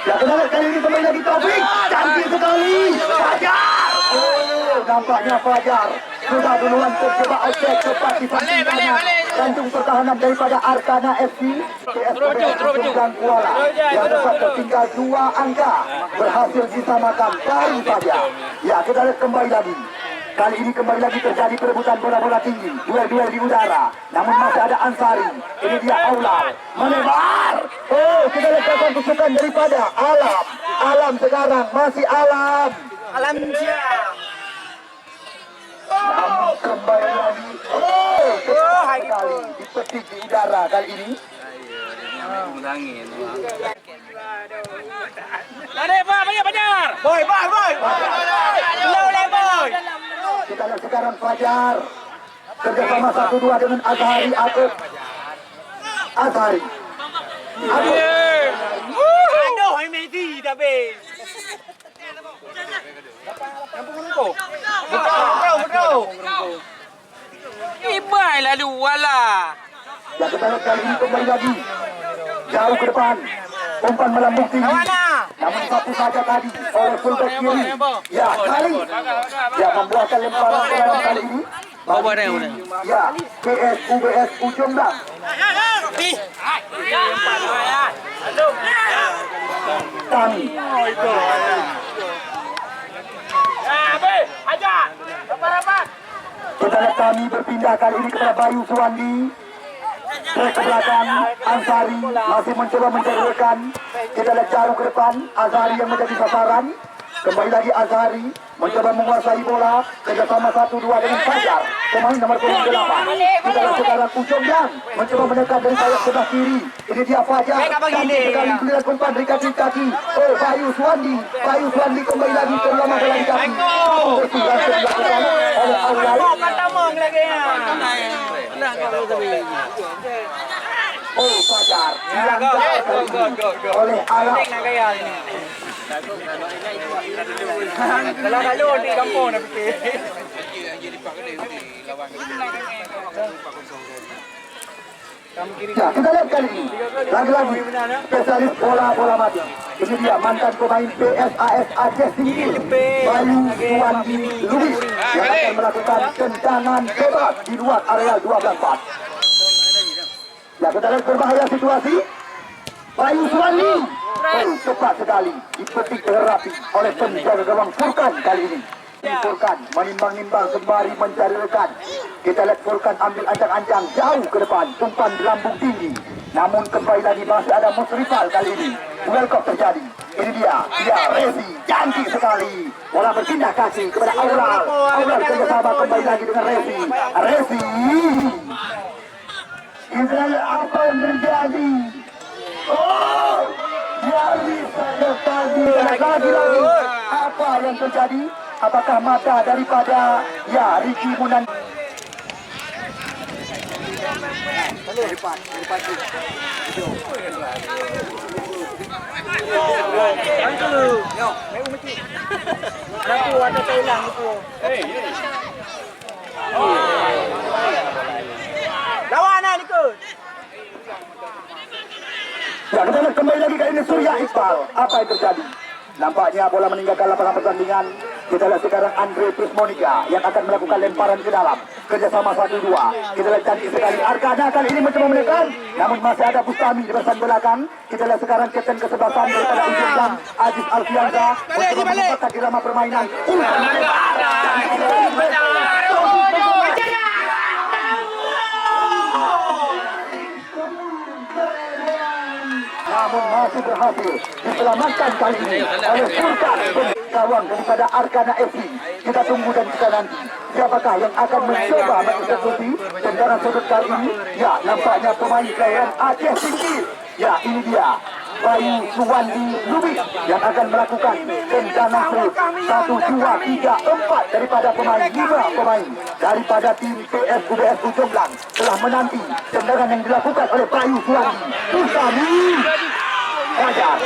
Ya, kita lihat kali ini kembali lagi Taufik. Cantik sekali. Fajar. Oh, nampaknya Fajar sudah duluan terjebak outlet cepat di samping kanan. Gantung pertahanan daripada Arkana FC. PSPS dan Kuala yang sempat tertinggal 2 angka berhasil disamakan baru saja. Ya, kita lihat kembali lagi. Kali ini kembali lagi terjadi perebutan bola-bola tinggi, duel-duel di udara. Namun masih ada Ansari. Ini dia Aulal melebar. Oh, kita lihat kawan tusukan daripada Alam. Alam sekarang masih Alam. Alam siap. Namun kembali lagi. Oh, kali dipetik di udara kali ini. Angin. Ada Pak, banyak Fajar. Boy. Kita lihat sekarang Fajar kerjasama 1-2 dengan Azhari Akub. Azhari. Aduh, Messi tapi. Betul. Ibai lah dua lah. Ya, kita lihat kali ini kembali lagi jauh ke depan. Umpan melambung tinggi. Namun satu saja tadi oleh fullback kiri. Ya, kali dia membuahkan lemparan bola kali ini. Ya, PS UBS Ujung Dak. Kami. Kita lihat kami berpindah kali ini kepada Bayu Suwandi. Ke belakang Ansari masih mencoba mencari rekan. Kita lihat jauh ke depan Azhari yang menjadi sasaran. Kembali lagi Azhari mencoba menguasai bola kerjasama 1-2 dengan Fajar, pemain nomor 8. Kita lihat sekarang Ujung Yang mencoba menekan dari sayap sebelah kiri. Ini dia Fajar. Cantik sekali beliau umpan dari kaki. Oh, Bayu Suwandi kembali lagi terlama bola di kaki. Sudah dilakukan oleh Aulal. Oh, Fajar dilanggar oleh Alam. Kalau nak lor di kampung nak fikir. Ya, kita lihat kali ini lagi-lagi spesialis bola mati. Ini dia mantan pemain PSAS Aceh Tinggi Bayu Suwandi Lubis yang akan melakukan tendangan bebas di luar area 12-4. Ya, kita lihat berbahaya situasi. Bayu Suwandi Tepat sekali dipetik dengan rapi oleh penjaga gawang Furkan kali ini. Furkan menimbang-nimbang sembari mencari rekan. Kita lihat Furkan ambil ancang-ancang jauh ke depan, umpan lambung tinggi. Namun kembali lagi masih ada Musrifal kali ini. Welcome terjadi. Ini dia Rezi, cantik sekali. Bola berpindah kaki kepada Aural. Aural kerjasama kembali lagi dengan Rezi. Kita lihat apa yang terjadi. Oh, jadi saya tadi lagi. Apa yang terjadi? Apakah mata daripada Ricky Munan? Lawan Niko. Ya, kita kembali lagi ke ini Surya Iqbal. Apa yang terjadi? Nampaknya bola meninggalkan lapangan pertandingan. Kita lihat sekarang Andre Prismonica yang akan melakukan lemparan ke dalam. Kerjasama 1-2. Kita lihat cantik sekali Arkana kali ini mencoba menekan. Namun masih ada Bustami di bagian belakang. Kita lihat sekarang kapten kesebelasan daripada ujung jam Aziz Alfianza mencoba menempatkan irama permainan. Namun masih berhasil diselamatkan kali ini oleh Furkan kawan daripada Arkana FC. Kita tunggu dan kita nanti siapakah yang akan mencoba mengeksekusi tentara sudut kali ini. Ya, nampaknya pemain kelahiran Aceh Singkil. Ya, ini dia Bayu Suwandi Lubis yang akan melakukan rencana serut 1, 2, 3, 4 daripada pemain 5 pemain daripada tim PS UBS Jomblang telah menanti tendangan yang dilakukan oleh Bayu Suwandi. Bustami Hajar.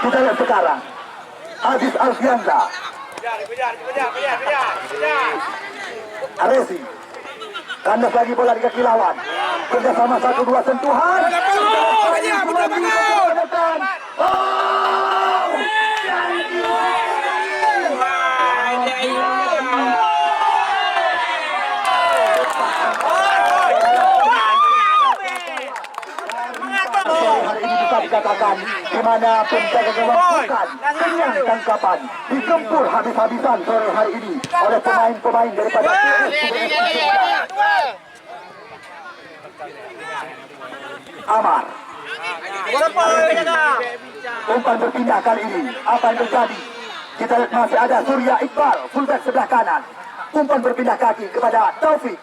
Kita lihat sekarang Aziz Alfianza, Aresi kandas lagi bola di kaki lawan. Kerjasama 1-2 sentuhan. Hari ini bisa dikatakan di mana penjaga gawang Furkan kenyang tangkapan digempur habis-habisan sore hari ini oleh pemain-pemain daripada Amar. Umpan berpindah kali ini. Apa yang terjadi? Kita lihat masih ada Surya Iqbal, fullback sebelah kanan. Umpan berpindah kaki kepada Taufik.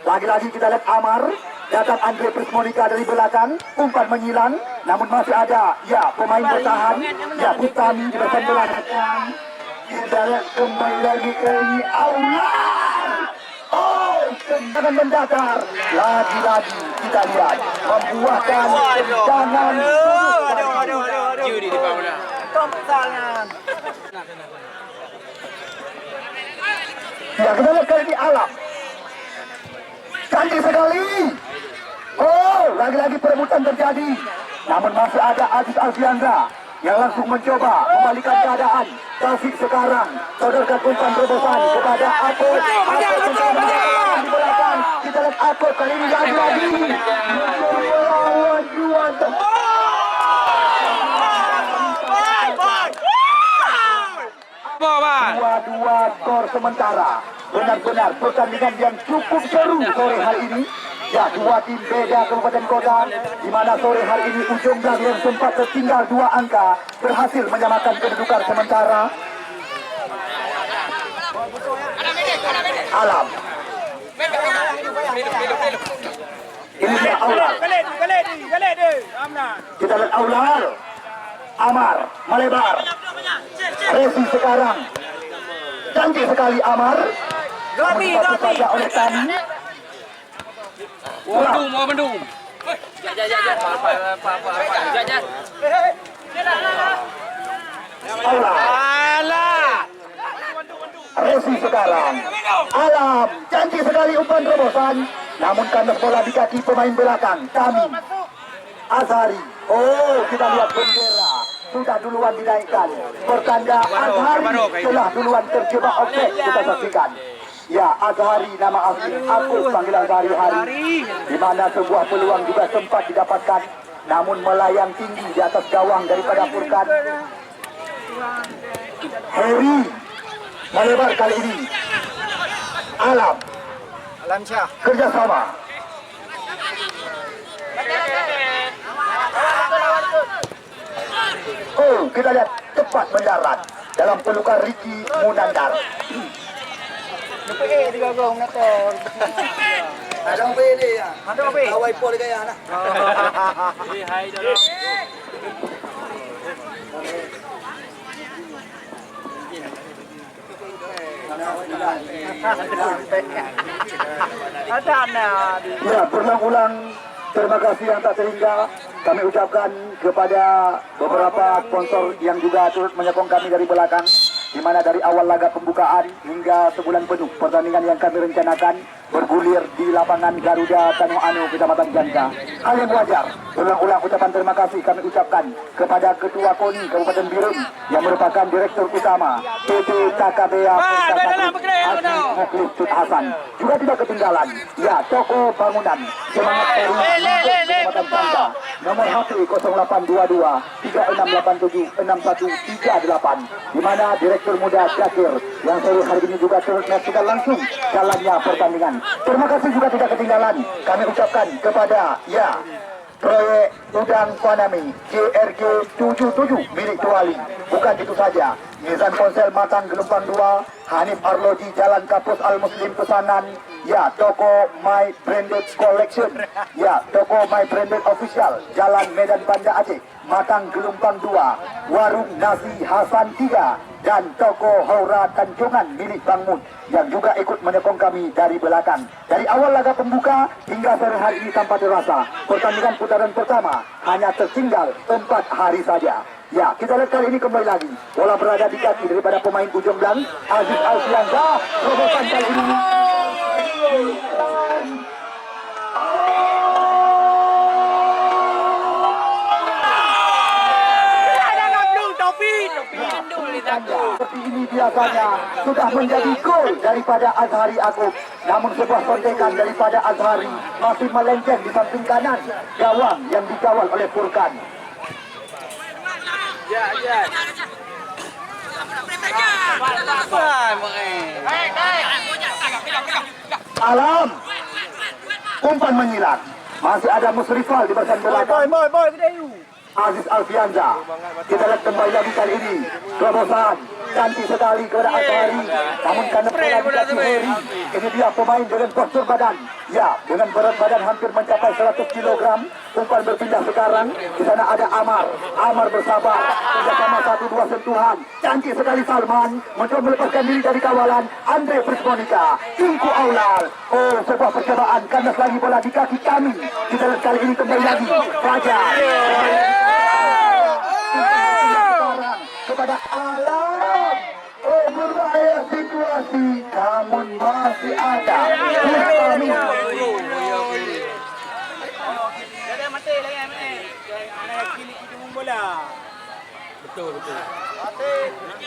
Lagi-lagi kita lihat Amar. Datang Andre Prismonica dari belakang. Umpan menyilang. Namun masih ada pemain bertahan. Bustami di bagian belakang. Kita lihat kembali lagi ke ini Allah. Tendangan mendatar. Lagi-lagi kita lihat membuahkan tendangan. Judi di bawah. Ya, kita lihat kali ini Alam. Cantik sekali. Lagi-lagi perebutan terjadi. Namun masih ada Aziz Alfianza yang langsung mencoba membalikan keadaan. Taufik sekarang sodorkan umpan terobosan kepada Akut. Di belakang kita lihat Akut kali ini lagi-lagi dua skor sementara. Benar-benar pertandingan yang cukup seru sore hari ini. Ya, dua tim beda kabupaten kota, di mana sore hari ini Ujung Blang yang sempat tertinggal 2 angka berhasil menyamakan kedudukan sementara. Alam. Ini dia Aular. Kita lihat Aular. Amar melebar. Resi sekarang. Cantik sekali Amar. Namun saja oleh Tani. Mendung. Resi sekarang. Alam. Cantik sekali umpan terobosan. Namun kandas bola di kaki pemain belakang. Kami. Azhari. Kita lihat bendera. Sudah duluan dinaikkan. Pertanda Azhari telah duluan terjebak objek. Kita saksikan. Ya, Azhari nama asli Apus panggilan sehari-hari. Di mana sebuah peluang juga sempat didapatkan, namun melayang tinggi di atas gawang daripada Furkan. Heri melebar kali ini. Alam Syah. kerjasama. Oh, kita lihat tepat mendarat dalam pelukan Ricky Munandar. Ada pilih ya. Ada pilih. Awai pol kaya na. Hai dah. Ya, berulang-ulang terima kasih yang tak terhingga kami ucapkan kepada beberapa sponsor yang juga turut menyokong kami dari belakang, di mana dari awal laga pembukaan hingga sebulan penuh pertandingan yang kami rencanakan bergulir di lapangan Garuda Tanjung Anu, Kecamatan Janka. Hal yang wajar, berulang-ulang ucapan terima kasih kami ucapkan kepada Ketua KONI Kabupaten Biren yang merupakan Direktur Utama PT KKBA Muklis Tut Hasan. Juga tidak ketinggalan, ya, toko bangunan semangat baru Kecamatan Janka, nomor HP 0822 3687 6138, di mana Direktur Muda Syakir yang sore hari ini juga turut menyaksikan langsung jalannya pertandingan. Terima kasih juga tidak ketinggalan kami ucapkan kepada proyek Udang Panami JRG 77 milik Tuali. Bukan itu saja, Nizam Ponsel Matang Gelombang 2, Hanif Arloji Jalan Kapus Al Muslim Pesanan, toko My Branded Collection, toko My Branded Official Jalan Medan Banda Aceh Matang Gelombang 2, Warung Nasi Hasan 3, dan toko Haura Tanjungan milik Bang Mun yang juga ikut menyokong kami dari belakang. Dari awal laga pembuka hingga sore hari ini tanpa terasa, pertandingan putaran pertama hanya tertinggal 4 hari saja. Ya, kita lihat kali ini kembali lagi. Bola berada di kaki daripada pemain ujung belang, Aziz Alfianza. Terobosan kali ini. Seperti ini biasanya sudah menjadi gol daripada Azhari Akub. Namun sebuah sontekan daripada Azhari masih melenceng di samping kanan gawang yang dikawal oleh Furkan. Alam umpan menyilat. Masih ada Musrifal di bagian belakang. Aziz Alfianza. Kita lihat kembali lagi kali ini. Terobosan cantik sekali kepada Azhari. Namun karena bola dikasih Heri, ini dia pemain dengan postur badan. Ya, dengan berat badan hampir mencapai 100 kg. Umpan berpindah sekarang. Di sana ada Amar. Amar bersabar. Kerjasama 1-2 sentuhan. Cantik sekali Salman. Mencoba melepaskan diri dari kawalan Andre Prismonika. Tungku Aulal. Oh, sebuah percobaan. Kandas lagi bola di kaki kami. Kita lihat kali ini kembali lagi. Fajar. Kepada Alam. Oh, berbahaya situasi, namun masih ada.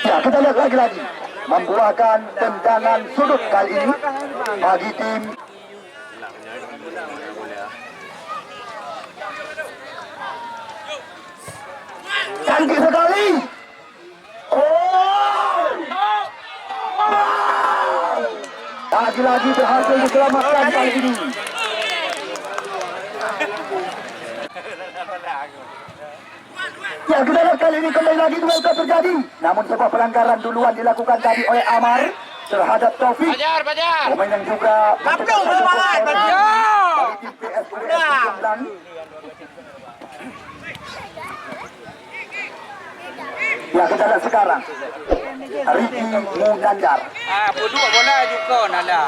Ya, kita lihat lagi-lagi membuahkan tendangan sudut kali ini bagi tim canggih sekali. Lagi-lagi berhasil diselamatkan kali ini. Ya, kita lihat kali ini kembali lagi duel terjadi. Namun sebuah pelanggaran duluan dilakukan tadi oleh Amar terhadap Taufik. Pemain yang juga dari tim PSUS Jombang. Ya, kita lihat sekarang Ricky Munandar. Berdua bola juga nada.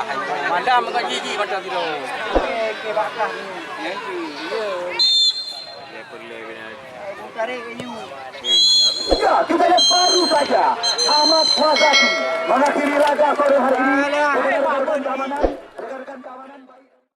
Manda mengat gigi macam tu. Ya, kita lihat baru saja Ahmad Wazaki mengakhiri laga sore hari ini.